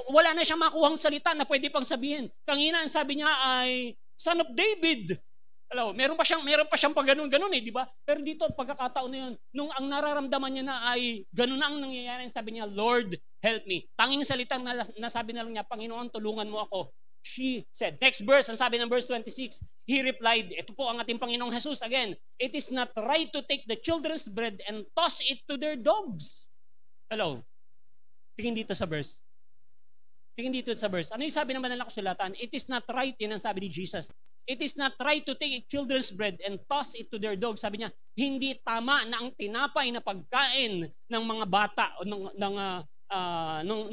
S1: wala na siyang makuhang salita na pwede pang sabihin. Kanina ang sabi niya ay Son of David. Hello, meron pa siyang pag ganun di ba? Pero dito pagkakataon na 'yon, nung ang nararamdaman niya na ay ganun na ang nangyayari, sabi niya, Lord, help me. Tanging salita na nasabi na lang niya, Panginoon, tulungan mo ako. She said. Next verse, ang sabi ng verse 26, he replied, ito po ang ating Panginoong Jesus again, it is not right to take the children's bread and toss it to their dogs. Hello. Tingin dito sa verse. Ano yung sabi naman ng kasulatan? It is not right, yun ang sabi ni Jesus. It is not right to take children's bread and toss it to their dogs. Sabi niya, hindi tama na ang tinapay na pagkain ng mga bata o ng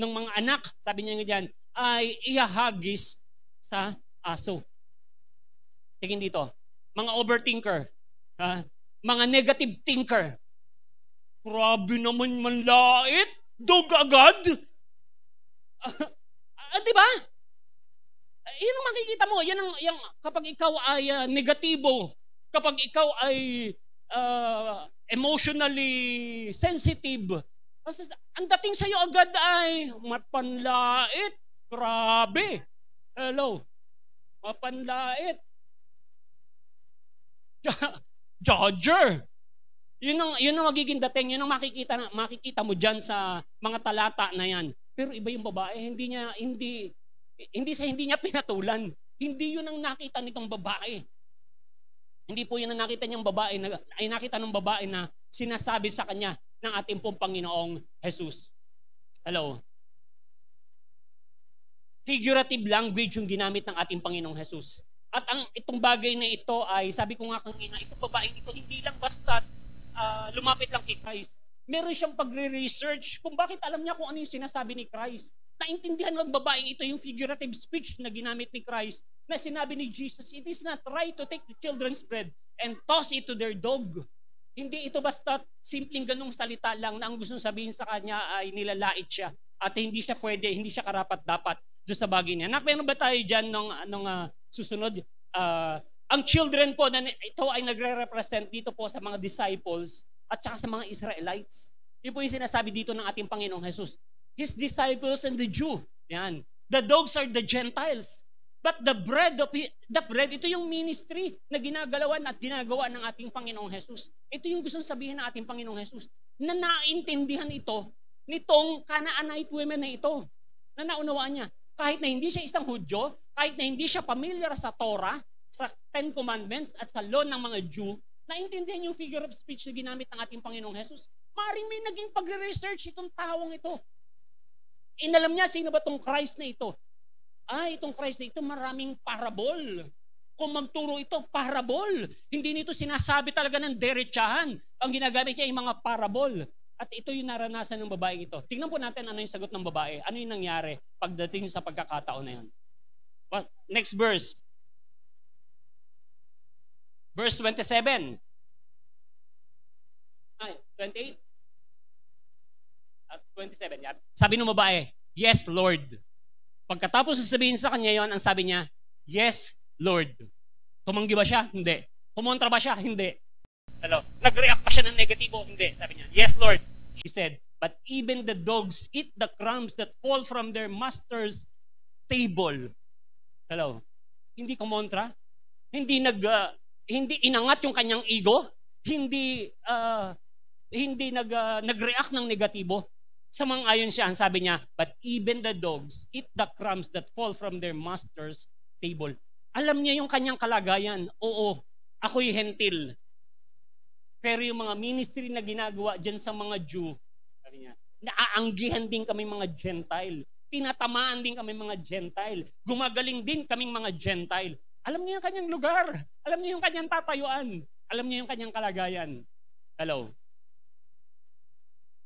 S1: mga anak, sabi niya diyan, ay ihahagis sa aso. Tingin dito. Mga overthinker. Mga negative thinker. Grabe naman manlait. Dog agad? Di ba? Yan ang makikita mo. Yan ang kapag ikaw ay negatibo, kapag ikaw ay emotionally sensitive, ang dating sa'yo agad ay mapanlait. Grabe. Hello. Mapanlait. Judger. Yun ang magiging dating, yun ang makikita mo diyan sa mga talata na yan. Pero iba yung babae, hindi niya pinatulan. Hindi yun ang nakita nitong babae. Hindi po yun ang nakita niyang babae ay nakita ng babae na sinasabi sa kanya ng ating pong Panginoong Jesus. Hello. Figurative language yung ginamit ng ating Panginoong Jesus. At itong bagay na ito ay, sabi ko nga kanina, itong babaeng ito hindi lang basta lumapit lang kay Christ. Meron siyang pagre-research kung bakit alam niya kung ano yung sinasabi ni Christ. Naintindihan ng babaeng ito yung figurative speech na ginamit ni Christ na sinabi ni Jesus, it is not right to take the children's bread and toss it to their dog. Hindi ito basta simpleng ganung salita lang na ang gusto sabihin sa kanya ay nilalait siya at hindi siya pwede, hindi siya karapat-dapat doon sa bagay niya. Meron ba tayo dyan nung susunod? Ang children po, na ito ay nagre-represent dito po sa mga disciples at saka sa mga Israelites. Yun po yung sinasabi dito ng ating Panginoong Jesus. His disciples and the Jew. Yan. The dogs are the Gentiles. But the bread, ito yung ministry na ginagawa ng ating Panginoong Jesus. Ito yung gusto sabihin ng ating Panginoong Jesus. Na naintindihan ito nitong Canaanite women na ito. Na naunawaan niya. Kahit na hindi siya isang Hudyo, kahit na hindi siya familiar sa Torah, sa Ten Commandments at sa law ng mga Jew, naintindihan yung figure of speech na ginamit ng ating Panginoong Jesus. Maring may naging pagre-research itong tawong ito. Inalam niya sino ba itong Christ na ito. Itong Christ na ito maraming parabol. Kung magturo ito, parabol. Hindi nito sinasabi talaga ng derechahan. Ang ginagamit niya ay mga parabol. At ito yung naranasan ng babaeng ito. Tingnan po natin ano yung sagot ng babae. Ano yung nangyari pagdating sa pagkakataon na yun. Well, next verse. Verse 27. 28. At 27. Yan. Sabi ng babae, yes, Lord. Pagkatapos sasabihin sa kanya yon, ang sabi niya, yes, Lord. Tumanggi ba siya? Hindi. Kumontra ba siya? Hindi. Hello? Nag-react pa siya ng negatibo? Hindi. Sabi niya, yes, Lord. She said, but even the dogs eat the crumbs that fall from their master's table. Hello? Hindi kumontra? Hindi hindi inangat yung kanyang ego? Hindi nag-react ng negatibo? Samang-ayon siya, ang sabi niya, but even the dogs eat the crumbs that fall from their master's table. Alam niya yung kanyang kalagayan. Oo, ako'y hentil. Pero yung mga ministry na ginagawa dyan sa mga Jew, sabi niya, naaanggihan din kami mga Gentile. Tinatamaan din kami mga Gentile. Gumagaling din kaming mga Gentile. Alam niya yung kanyang lugar. Alam niya yung kanyang tatayuan. Alam niya yung kanyang kalagayan. Hello?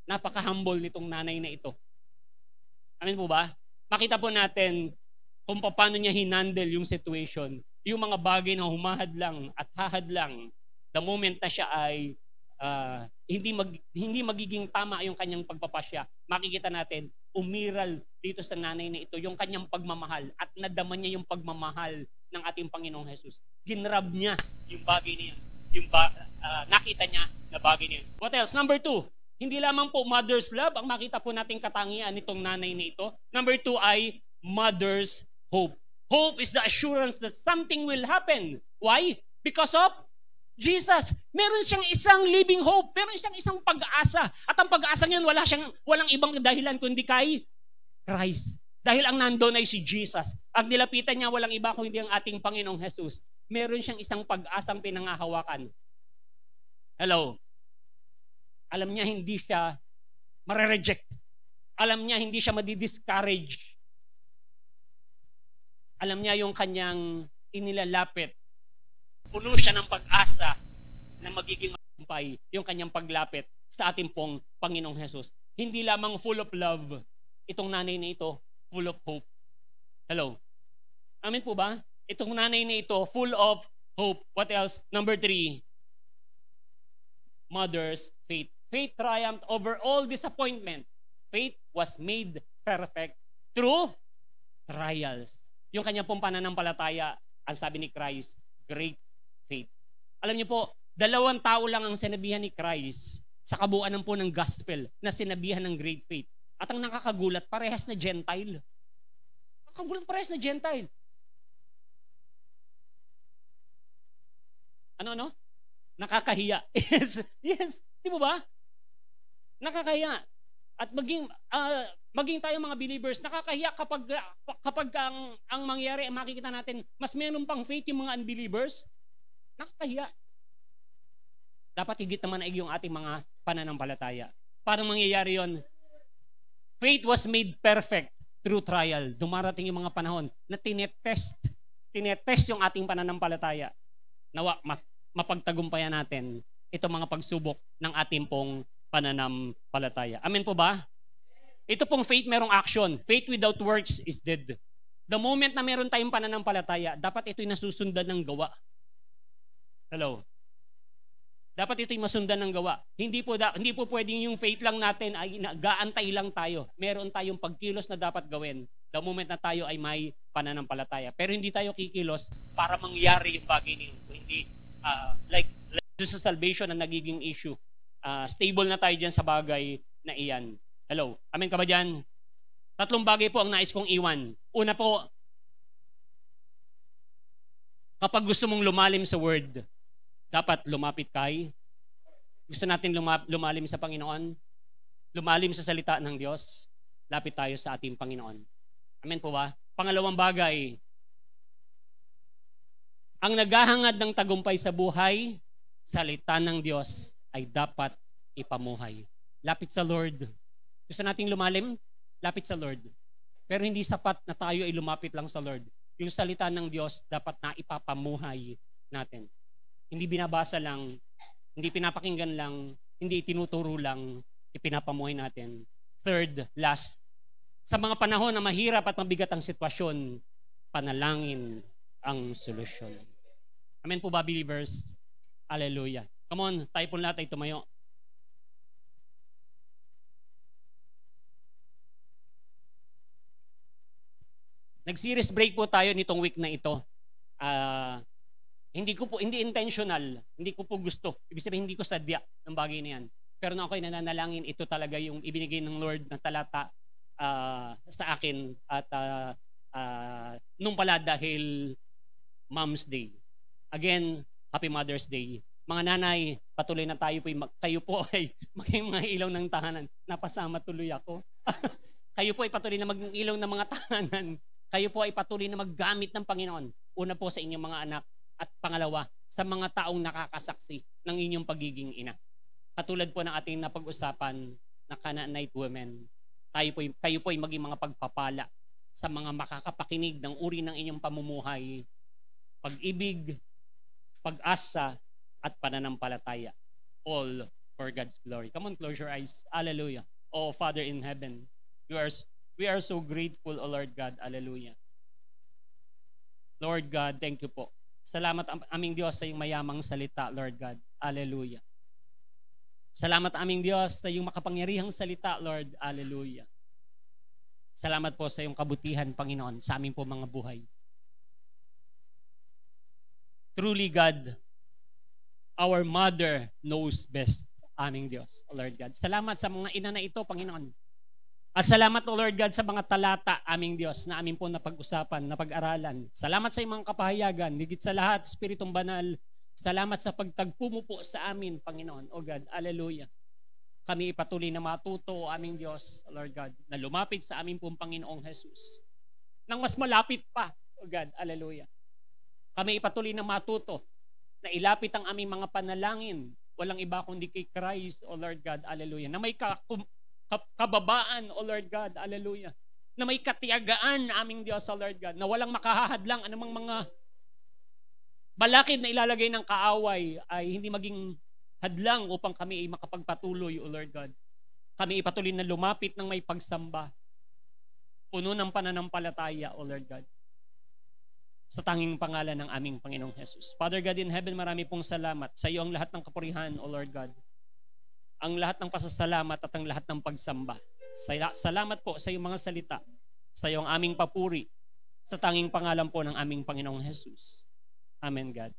S1: Napaka-humble nitong nanay na ito. Amen po ba? Makita po natin kung paano niya hinandle yung situation. Yung mga bagay na humahadlang at hahadlang the moment na siya ay hindi magiging tama yung kanyang pagpapasya, makikita natin, umiral dito sa nanay na ito yung kanyang pagmamahal at nadama niya yung pagmamahal ng ating Panginoong Jesus. Ginrab niya yung bagay niya. Nakita niya na bagay niya. What else? Number 2, hindi lamang po mother's love ang makita po nating katangian nitong nanay na ito. Number 2 ay mother's hope. Hope is the assurance that something will happen. Why? Because of Jesus. Meron siyang isang living hope. Meron siyang isang pag-asa. At ang pag-asa niyan, walang ibang dahilan kundi kay Christ. Dahil ang nandoon ay si Jesus. Ang nilapitan niya, walang iba kundi ang ating Panginoong Jesus. Meron siyang isang pag-asang pinangahawakan. Hello? Alam niya hindi siya mare-reject. Alam niya hindi siya madi-discourage. Alam niya yung kanyang inilalapit. Puno siya ng pag-asa na magiging matagumpay yung kanyang paglapit sa ating pong Panginoong Jesus. Hindi lamang full of love itong nanay na ito, full of hope. Hello? Amen po ba? Itong nanay na ito, full of hope. What else? Number 3, mother's faith. Faith triumphed over all disappointment. Faith was made perfect through trials. Yung kanyang pong pananampalataya, ang sabi ni Christ, great faith. Alam niyo po, 2 tao lang ang sinabihan ni Christ sa kabuuan po ng gospel na sinabihan ng great faith. At ang nakakagulat, parehas na Gentile. Nakakagulat, parehas na Gentile. Ano? Nakakahiya. Yes. Di mo ba? Nakakahiya. At maging tayo mga believers, nakakahiya kapag ang mangyari, makikita natin, mas meron pang faith yung mga unbelievers. Nakakahiya. Dapat higit naman ay yung ating mga pananampalataya. Paano mangyayari yon? Faith was made perfect through trial. Dumarating yung mga panahon na tinetest yung ating pananampalataya. Nawa, mapagtagumpayan natin itong mga pagsubok ng ating pong pananampalataya. Amen po ba? Ito pong faith merong action. Faith without works is dead. The moment na meron tayong pananampalataya, dapat ito'y nasusundan ng gawa. Hello? Dapat ito'y masundan ng gawa. Hindi po pwedeng yung faith lang natin ay gaantay lang tayo. Meron tayong pagkilos na dapat gawin the moment na tayo ay may pananampalataya. Pero hindi tayo kikilos para mangyari yung bagay niyo. Hindi like sa salvation na nagiging issue. Stable na tayo dyan sa bagay na iyan. Hello? Amen ka ba dyan? 3 bagay po ang nais kong iwan. Una po, kapag gusto mong lumalim sa word, dapat lumapit kay. Gusto natin lumalim sa Panginoon, lumalim sa salita ng Diyos, lapit tayo sa ating Panginoon. Amen po ba? Pangalawang bagay, ang naghahangad ng tagumpay sa buhay, salita ng Diyos ay dapat ipamuhay. Lapit sa Lord. Gusto nating lumalim? Lapit sa Lord. Pero hindi sapat na tayo ay lumapit lang sa Lord. Yung salita ng Diyos dapat na ipapamuhay natin. Hindi binabasa lang, hindi pinapakinggan lang, hindi tinuturo lang, ipinapamuhay natin. Third, last, sa mga panahon na mahirap at mabigat ang sitwasyon, panalangin ang solusyon. Amen po ba, believers? Hallelujah. Come on, tayo po lahat ay tumayo. Nag-series break po tayo nitong week na ito. Ah, hindi intentional, hindi ko po gusto. Ibig sabihin hindi ko sadya ng bagay na yan. Pero nung ako'y nananalangin, ito talaga yung ibinigay ng Lord na talata sa akin at nung pala dahil Mom's Day. Again, Happy Mother's Day. Mga nanay, patuloy na kayo po ay maging mga ilaw ng tahanan. Napasama tuloy ako. Kayo po ay patuloy na maging ilaw ng mga tahanan. Kayo po ay patuloy na maggamit ng Panginoon. Una po sa inyong mga anak at pangalawa sa mga taong nakakasaksi ng inyong pagiging ina. Katulad po ng ating napag-usapan na Canaanite women, kayo po ay maging mga pagpapala sa mga makakapakinig ng uri ng inyong pamumuhay, pag-ibig, pag-asa, at pananampalataya. All for God's glory. Come on, close your eyes. Hallelujah. Oh, Father in heaven, we are so grateful, O Lord God. Hallelujah. Lord God, thank you po. Salamat aming Diyos sa iyong mayamang salita, Lord God. Hallelujah. Salamat aming Diyos sa iyong makapangyarihang salita, Lord. Hallelujah. Salamat po sa iyong kabutihan, Panginoon, sa aming po mga buhay. Truly, God, our mother knows best, aming Diyos, Lord God. Salamat sa mga ina na ito, Panginoon. At salamat, O Lord God, sa mga talata, aming Diyos, na amin po napag-usapan, napag-aralan. Salamat sa iyong mga kapahayagan, higit sa lahat, Spiritong Banal. Salamat sa pagtagpo mo po sa amin, Panginoon, O God. Hallelujah. Kami ipatuloy na matuto, O aming Diyos, Lord God, na lumapit sa amin pong Panginoong Jesus. Nang mas malapit pa, O God. Hallelujah. Kami ipatuloy na matuto na ilapit ang aming mga panalangin. Walang iba kundi kay Christ, O Lord God. Hallelujah. Na may kababaan, O Lord God, hallelujah, na may katiyagaan aming Diyos, O Lord God, na walang makahahadlang anumang mga balakid na ilalagay ng kaaway ay hindi maging hadlang upang kami ay makapagpatuloy, O Lord God. Kami ipatuloy na lumapit ng may pagsamba, puno ng pananampalataya, O Lord God, sa tanging pangalan ng aming Panginoong Jesus. Father God in heaven, marami pong salamat. Sa iyo ang lahat ng kapurihan, O Lord God, ang lahat ng pasasalamat at ang lahat ng pagsamba. Salamat po sa iyong mga salita, sa iyong aming papuri, sa tanging pangalan po ng aming Panginoong Jesus. Amen, God.